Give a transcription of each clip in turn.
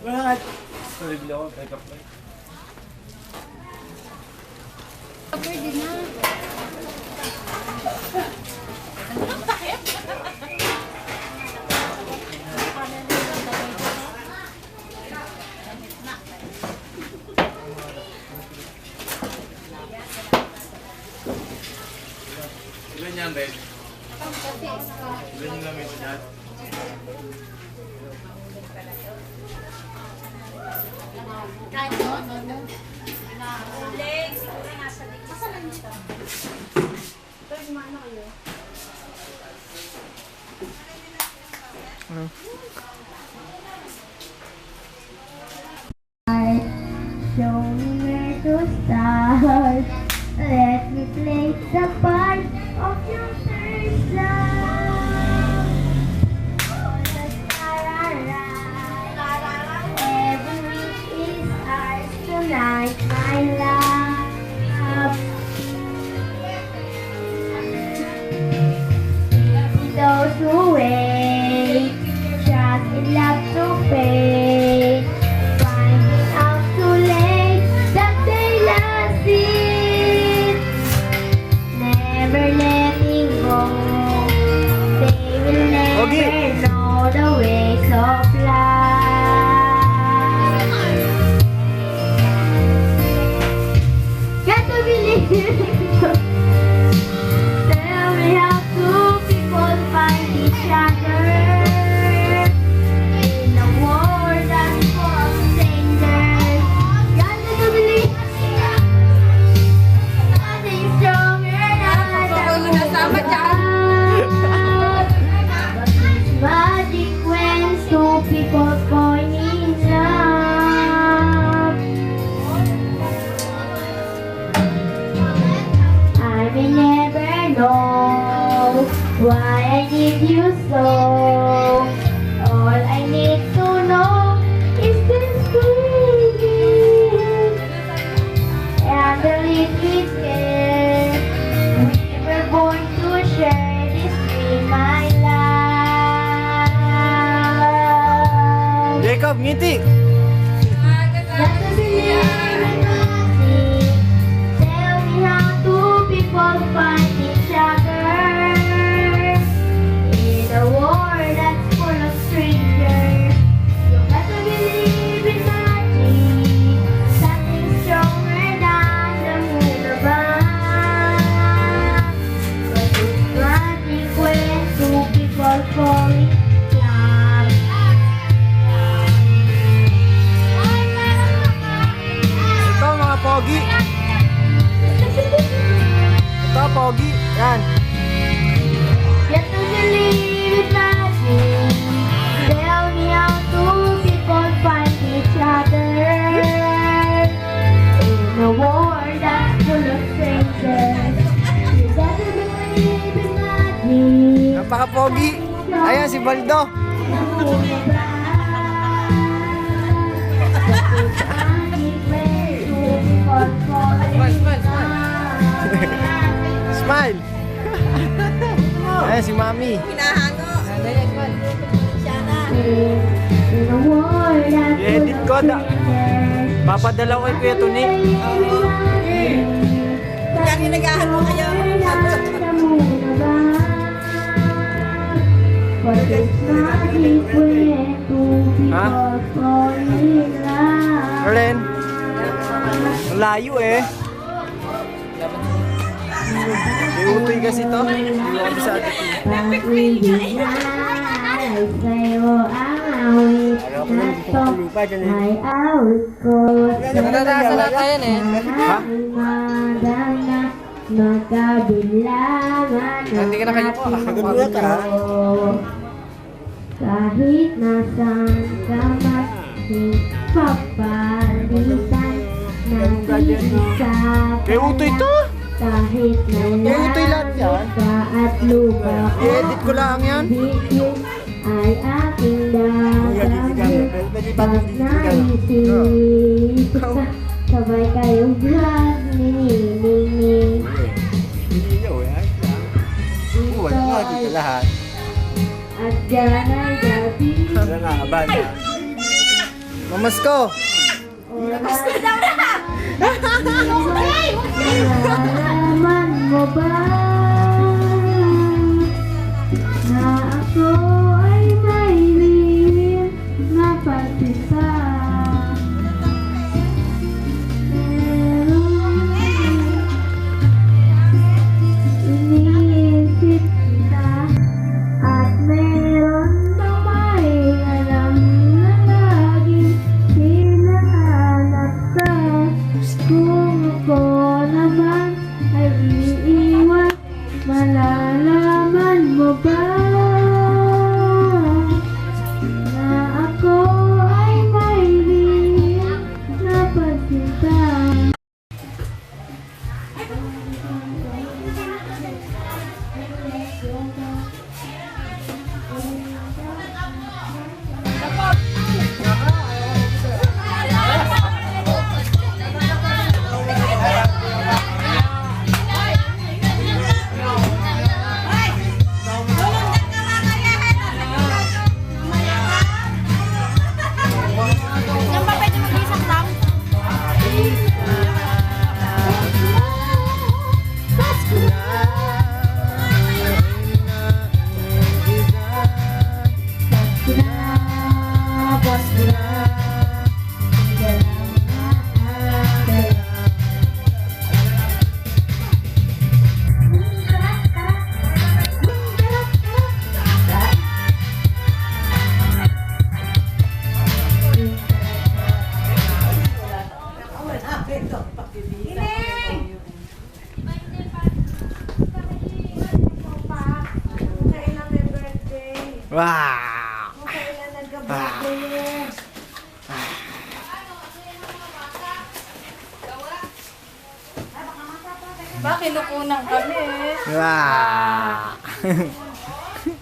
Bakit? Sorry ako, take up lang. Pwede na. Ilan yan, Ben? Ilan yung lamig niyan? Kain mo? Uling, siguro nasa lig. Masalan dito. Pero kumain na kayo. Show me where to start. Let me play the part of your first love. All the starlight, every wish is ours tonight, my love. Those who wait, trust in love to fade. Finding out too late that they lost it. Never letting go. They will never know the ways of love. Got to believe it. Tell me how two people find each other in a world that's full of strangers. Got to believe nothing stronger than love. But it's magic when two people fall in love. I may never know why I need you so. All I need to know is this feeling and the little care. We were born to share this dream, my love. Jacob, ngiti! Got to believe in magic. Tell me how two people find each other in a world that's full of strangers. You got to believe in magic. Something stronger than the moon above. But it's magic when two people fall in love. Ito mga pogi! Ito pogi! Yan! Get to believe in magic. Tell me how two people find each other in a world that's full of strangers. You got to believe in magic. Napaka-pogi! Ayan si Baldo! Smile! Ayan si Mami! In a world that's I-edit ko da. Papadala ko kay Kuya Tuni. Kaya ginagahan mo kayo. Ha? Ren? Ang layo eh. May utoy kasi to. Hindi ko kabisado ito. Sa'yo ang awit na to ay awit ko. Nadadasal tayo eh. Ha? Madana magkabilangan Hindi ka na kayo po. Nagulat ka. Kahit nasan ka magpapalitan nag-iisa May utoy to. kahit May utoy lahat yan. ka at lupa ko I-edit ko lang yan. bigyan ay aking dadamit pag naisip ka sabay kayong vlog ninining Hindi nyo eh. Wala nga dito lahat. at dyan ay gabi Wala nga, abala. Mamasko. Nalaman mo ba na ako ay may lihim na pagpisa? Iniisip kita at meron bang may alam na laging hinahanap ka? Kung ako naman ay iiwan, malalaman mo ba na ako ay may lihim na pagsinta? Wow! Ba, kinukunan kami. Wow!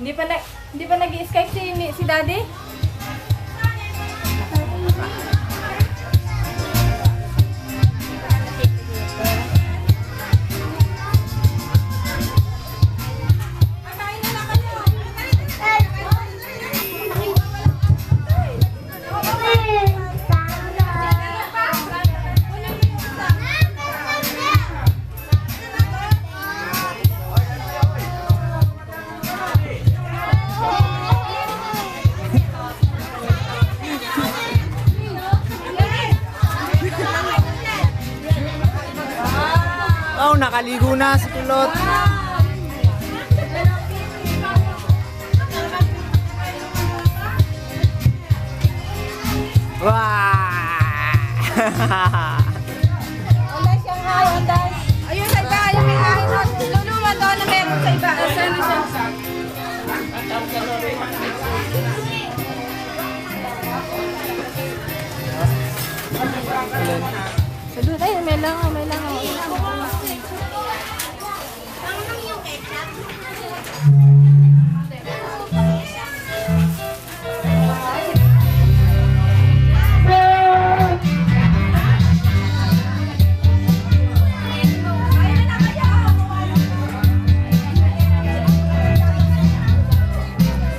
Hindi pa nag-i-skype si Daddy? Oh, nakaligo na si Kulot. Wow! Anday siyang hayo, anday. Ayun, sa iba, yung may hayo. Luluma doon na meron sa iba. Saan na siya? Sa doon, ay, may langaw, may langaw.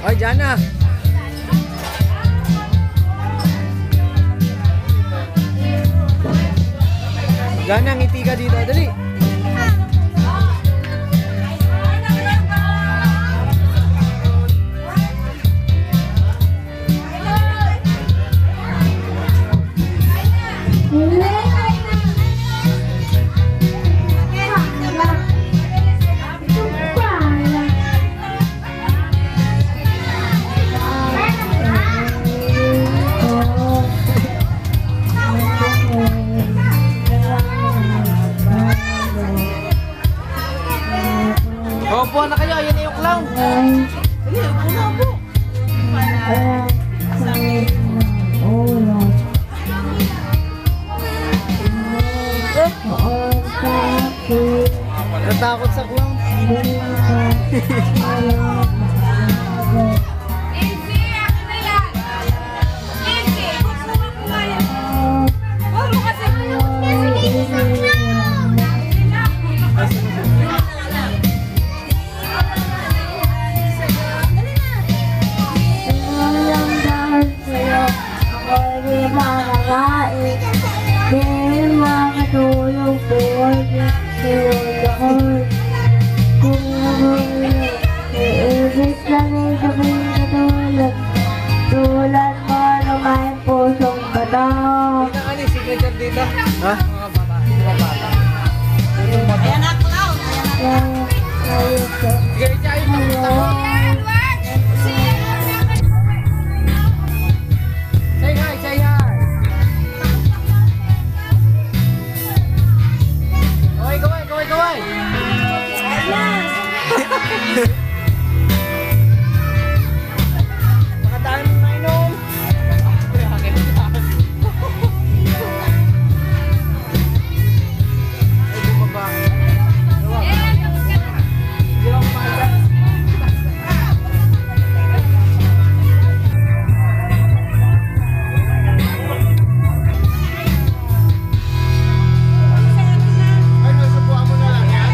Ay, Jana! Jana, ngiti ka dito. Dali! Opo na kayo, yan na yung clown. Dali, upo na, upo. Natakot sa clown. Walang dahil sa'yo, ako'y di ako'y ibig langay gabing katulad. Tulad mo lumay pusong bato. Ano yung signature dito? Ha? Mga bata. Mga bata. Ayan na, pulaw. Sige, Chay. Say hi, say hi. Kaway, kaway, kaway, kaway. Nakadaan mo na inom. Ay, bumaba. Hindi lang umaga. Ay, nasubuan mo na lang yan.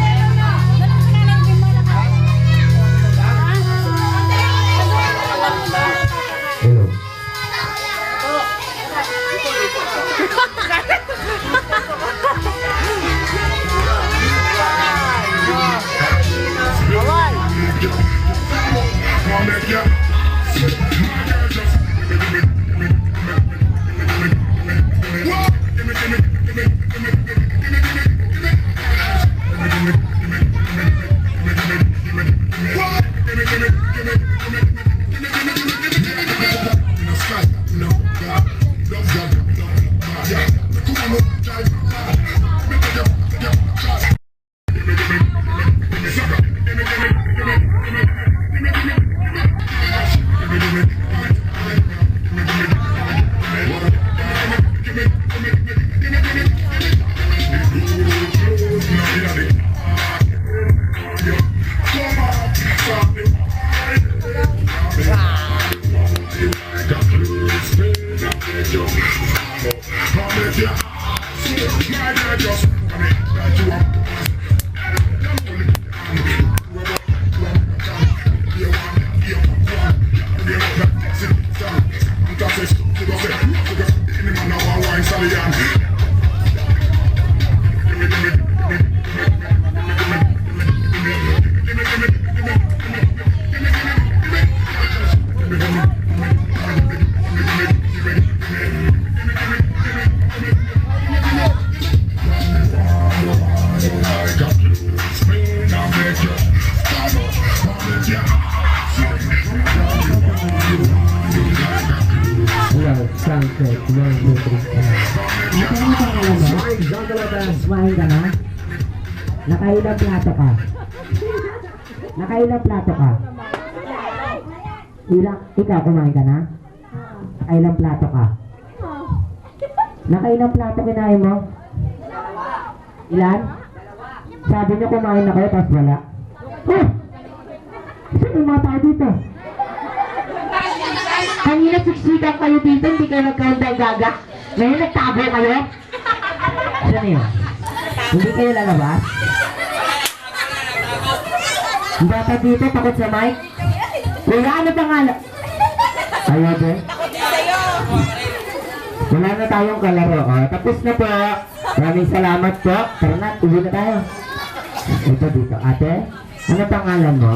Kumain ka na? Nakailang plato ka? Nakailang plato ka? Ikaw kumain ka na? Nakailang plato ka? Nakailang plato kinain mo? Ilan? Sabi niyo kumain na kayo tapos wala? Oh! Saan yung mga tao dito? Kanina siksikan kayo dito, hindi kayo nagkaunday gaga. Ngayon nagtabo kayo? Saan yun? Hindi kayo lalabas? Ang bata dito, takot sa mic? Kuya, ano pangalan? Ayaw din? Wala na tayong kalaro. Oh, tapos na po. Maraming salamat po. Tara na, uwi na tayo. Ito dito. Ate, ano pangalan mo?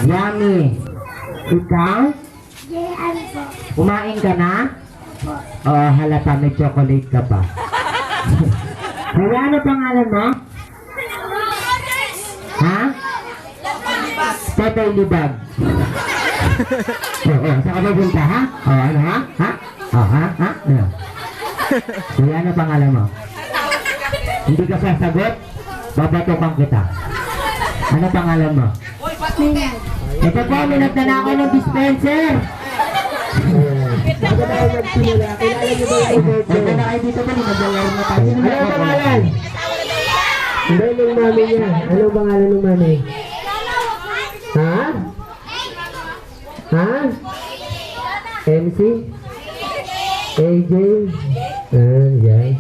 Yummy. Ikaw? Jehan po. Kumain ka na? Oh, halata, may chocolate ka pa. Kuya, ano pangalan mo? Ha? Tetay Libag. Oo, saan ka pupunta, ha? Oo, ano, ha? Ha? Oo, ha? Ha? Ano? Kuya, ano pangalan mo? Hindi ka sasagot? Babatukan kita. Ano pangalan mo? Ito po, minagdala ako ng dispenser. Bago tayo magsimula, kilala niyo ba yung Ito na kayo dito po, minagdala na tayo. Ano ang pangalan? Hindi, ng mami niya. Ano ang pangalan ng mami? Ha? Ha? MC? AJ? Yan.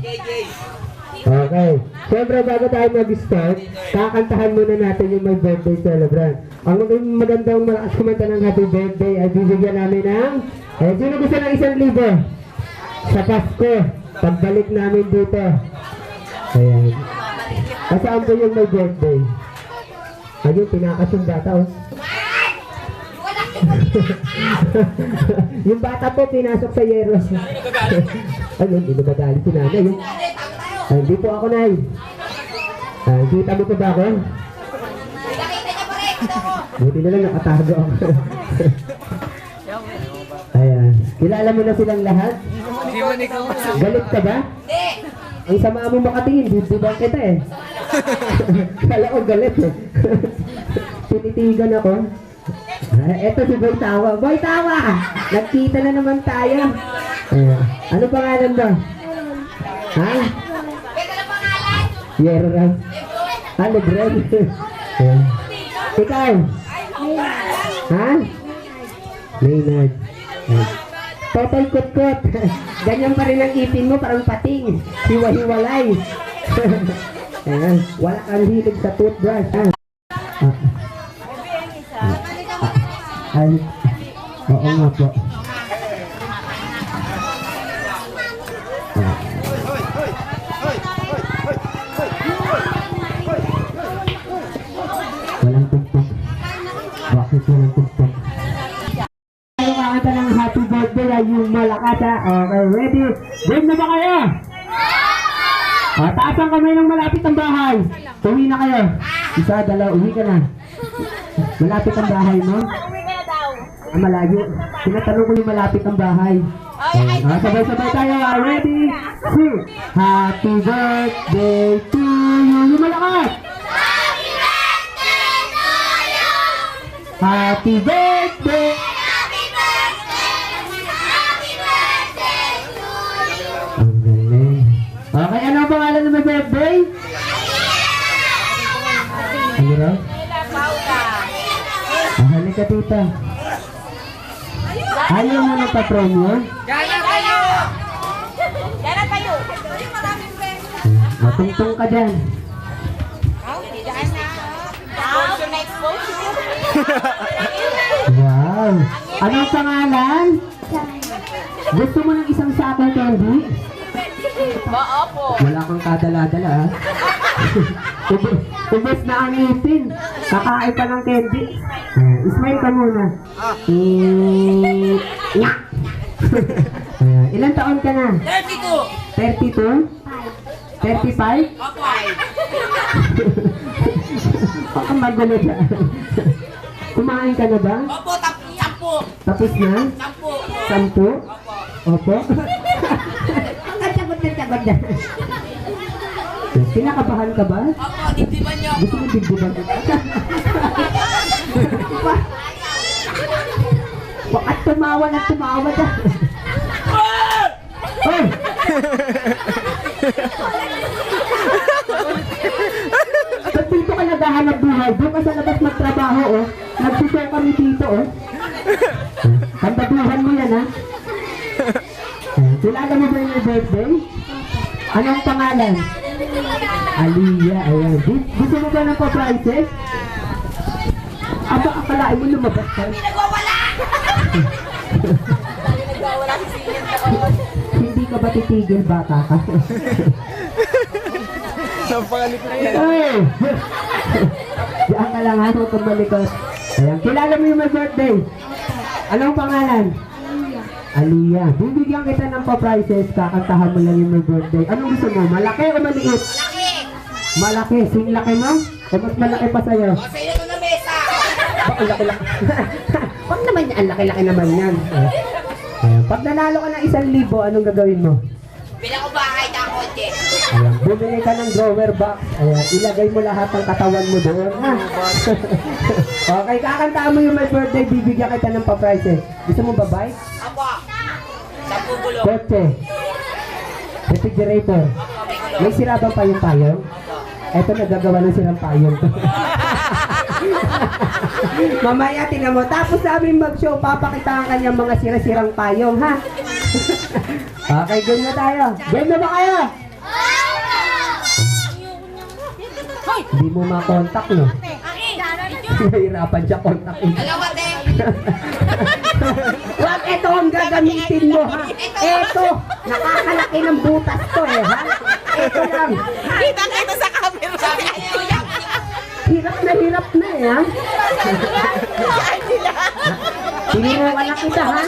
Okay. Siyempre, bago tayo mag-start, kakantahan muna natin yung my birthday celebrant. Ang magandang malakas kumanta ng happy birthday ay bibigyan namin ng sino gusto ng 1,000 sa Pasko, pagbalik namin dito. Ayan. Kasaan ba yung may birthday? Ayun, tinakas yung bata, oh. Yung bata po, pinasok sa yero. Ano, hindi nagagalit si nanay. Ay, hindi po ako, nay. Kita mo pa ba ako? Buti na lang nakatago ako. Ayan. Kilala mo na silang lahat? Hindi mo ikaw masaya. Galit ka ba? Hindi. Ang sama mo makatingin, dibdibang kita eh. Kala ko galit eh. Tinitigan ako. Eto si Boy Tawa. Boy Tawa! Nagkita na naman tayo. Ano pangalan ba? Ha? Yero Ram. Lebron. Ikaw? Ha? Maynard. Totoy kutkot. Ganyan pa rin ang ipin mo, parang pating. Hiwa-hiwalay. Ayan. Wala kang hilig sa toothbrush. Ha? Ay, oo nga po. Walang tugtog. Bakit walang tugtog? Ayaw kakanta ng happy birthday ay yung malakas ha. Okay, ready? Game na ba kayo? Taas ang kamay ng malapit ang bahay. Uwi na kayo. Isa, dalawa, uwi ka na. Malapit ang bahay mo? Malayo. Tinatanong ko yung malapit ang bahay. Sabay-sabay tayo. Ready? Two. Happy birthday to you. Yung malakas. Happy birthday. Ang galing. Okay, ano ang pangalan ng may birthday? Ano raw? Halika tita. Ayaw mo ng patron yun? Gana kayo! Gana kayo! Matungtong ka dyan. Wow! Anong pangalan? Gusto mo ng isang sakong candy? Oo po. Wala kang kadala-dala ha? Ubus na ang ngipin. Kakain pa ng candy. Smile ka muna. Ilan taon ka na? 32. 32? 35? Opo. Baka magulo siya. Kumain ka na ba? Opo, 10. Tapos na? 10. 10? Opo. Ang sagot na. Kinakabahan ka ba? Opo, dibdiban niyo. Gusto mo dibdiban ka? Bakit tumawa na tumawa ka? Hoy! Ba't dito ka naghahanap buhay? Doon ka sa labas magtrabaho, oh. Nagsusok kami dito, oh. Kandaduhan mo yan, ha? Kilala mo ba yung birthday? Anong pangalan? Aliyah, ayan. Gusto mo ba ng pa-prizes? Aba, akalain mo lumabas ka? Nagwawala! Nagwawala si Silent doon. Hindi ka ba titigil, bata ka? Napakalikot na. Hey! Diyan ka lang ha, huwag kang malikot. Ayan, kilala mo yung may birthday? Anong pangalan? Aliyah. Bibigyan kita ng pa-prizes, kakantahan mo lang yung may birthday. Anong gusto mo? Malaki o maliit? Laki! Malaki. Sing laki mo? O mas malaki pa sa'yo? O, sa'yo ito na mesa! Ang laki-laki. Wag naman yan. Ang laki-laki naman yan. Ayan. Pag nanalo ka ng 1,000, anong gagawin mo? Pinakubahay na kotse. Ayan. Bumili ka ng drawer box. Ayan. Ilagay mo lahat ng katawan mo doon. Ha? Okay, kakantaan mo yung my birthday. Bibigyan kita ng pa-prizes. Gusto mo ba bike? Opo. 10 gulo. Kotse. Refrigerator. Opo, may gulo. May sira ba pa yung payong? Eto, nagagawa ng sirang payong. Mamaya, tingnan mo. Tapos namin mag-show, papakita ang kanyang mga sira-sirang payong, ha? Okay, game na tayo. Game na ba kayo? Hindi mo makontak, no? Nahirapan siya kontakin. Dalawa, te. Wag, ito ang gagamitin mo, ha? Ito, nakakalaki ng butas to, eh, ha? Ito lang. Kita sa camera. Hirap na eh, ha? Tiniruan na kita, ha?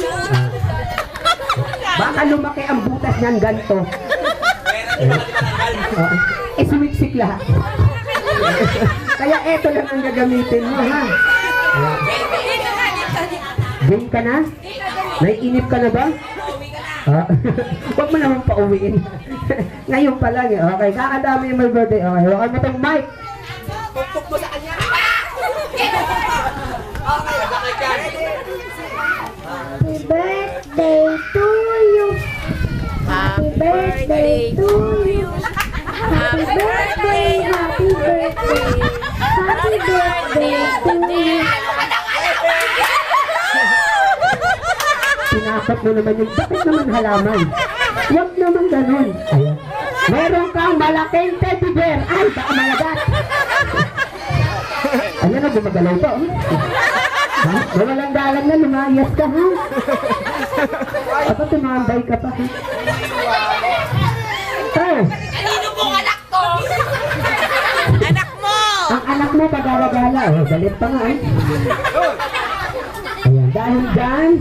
Baka lumaki ang butas niyan ganito. Sumiksik lahat. Kaya eto lang ang gagamitin mo, ha? Game ka na? Naiinip ka na ba? Huwag mo naman pauwiin. Ngayon pa lang, eh. Okay, kakadami yung my birthday. Okay, huwag mo itong mic. Pukpuk mo sa kanya. Happy birthday to you. Happy birthday to you. Happy birthday, happy birthday. Happy birthday to you. Pinasok mo naman yung bakit naman halaman? Huwag naman ganun. Ayan. Meron kang malaking teddy bear. Ay, baka malagat. Ayan na, gumagalaw pa. Oh. Ha? Walang dalang na, lumayas ka, ha? Ako, tumambay ka pa, ha? Oh, Kanino pong anak to? Anak mo! ang anak mo pagawagala. Oh, galit pa nga, eh. Ayan, dahil dyan,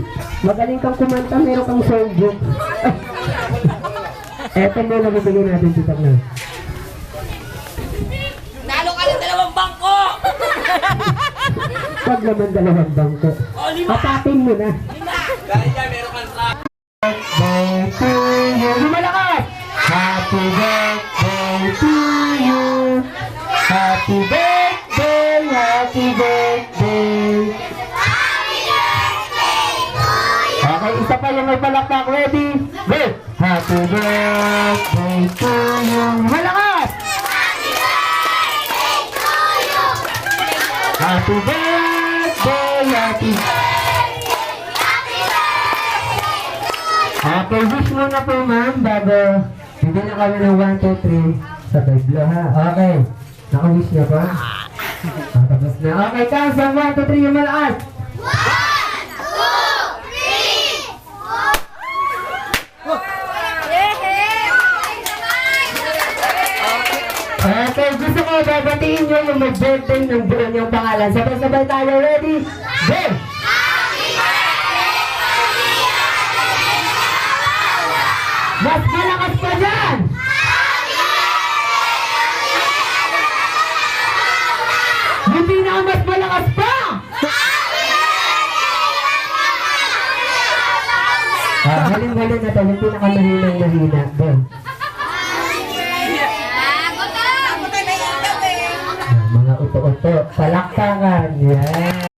magaling kang kumanta, meron kang songbook. Eto mo na bibigyan natin si Takna. Nalo ka ng 2 bangko! Pag naman 2 bangko. Papatin mo na. Dahil dyan, meron kang trap. Birthday to you. Lumalakas! Happy birthday to you. Happy birthday, happy birthday. Okay, isa pa yung may palakpak. Ready? Go! Happy birthday to you. Malakas! Happy birthday, happy Okay, wish muna po ma'am bago bigyan na kami ng 1, 2, 3 sa Biblo ha. Okay, naka-wish niya pa? Tapos na. Okay, count sa 1, 2, 3 yung malakas. Okay, gusto ko babatiin nyo yung mag-birthday ng buo niyong pangalan. Sabay-sabay tayo, ready? Go! Mas malakas pa dyan! Hindi na mas malakas pa! Haling-haling na to, yung pinaka-mahina. Go! Mga uto-uto, palakpakan. Yan.